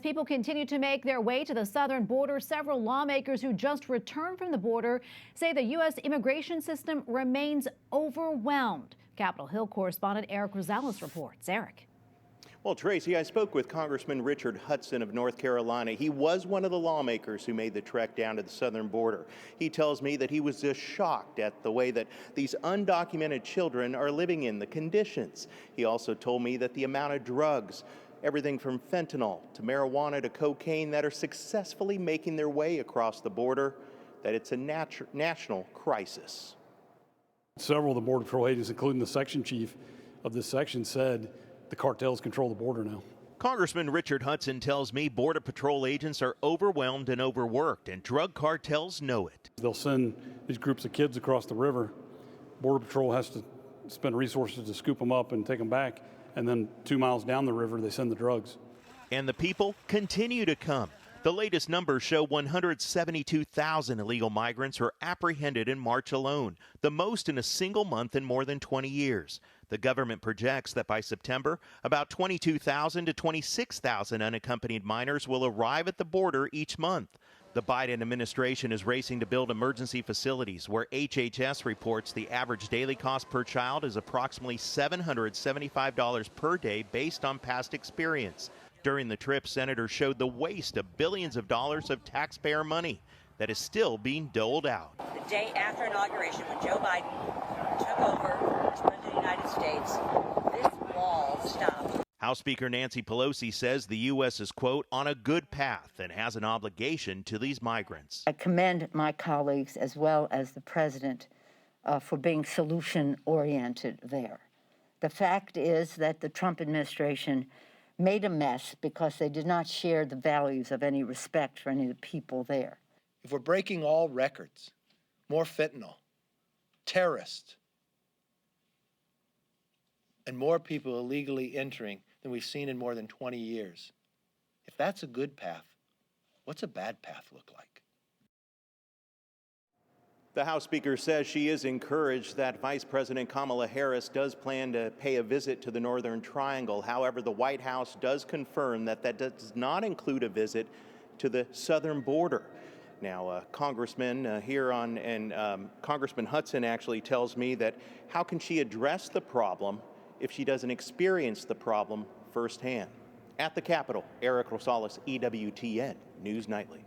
people continue to make their way to the southern border. Several lawmakers who just returned from the border say the U.S. immigration system remains overwhelmed. Capitol Hill correspondent Erik Rosales reports. Erik. Well, Tracy, I spoke with Congressman Richard Hudson of North Carolina. He was one of the lawmakers who made the trek down to the southern border. He tells me that he was just shocked at the way that these undocumented children are living in, the conditions. He also told me that the amount of drugs, everything from fentanyl to marijuana to cocaine, that are successfully making their way across the border, that it's a national crisis. Several of the Border Patrol agents, including the section chief of this section, said the cartels control the border now. Congressman Richard Hudson tells me Border Patrol agents are overwhelmed and overworked, and drug cartels know it. They'll send these groups of kids across the river. Border Patrol has to spend resources to scoop them up and take them back, and then 2 miles down the river they send the drugs. And the people continue to come. The latest numbers show 172,000 illegal migrants were apprehended in March alone, the most in a single month in more than 20 years. The government projects that by September, about 22,000 to 26,000 unaccompanied minors will arrive at the border each month. The Biden administration is racing to build emergency facilities where HHS reports the average daily cost per child is approximately $775 per day based on past experience. During the trip, senators showed the waste of billions of dollars of taxpayer money that is still being doled out. The day after inauguration, when Joe Biden took over as President of the United States, this wall stopped. House Speaker Nancy Pelosi says the U.S. is, quote, on a good path and has an obligation to these migrants. I commend my colleagues as well as the president for being solution-oriented there. The fact is that the Trump administration made a mess because they did not share the values of any respect for any of the people there. If we're breaking all records, more fentanyl, terrorists, and more people illegally entering than we've seen in more than 20 years, if that's a good path, what's a bad path look like? The House Speaker says she is encouraged that Vice President Kamala Harris does plan to pay a visit to the Northern Triangle. However, the White House does confirm that that does not include a visit to the southern border. Now, Congressman Congressman Hudson actually tells me that how can she address the problem if she doesn't experience the problem firsthand? At the Capitol, Erik Rosales, EWTN News Nightly.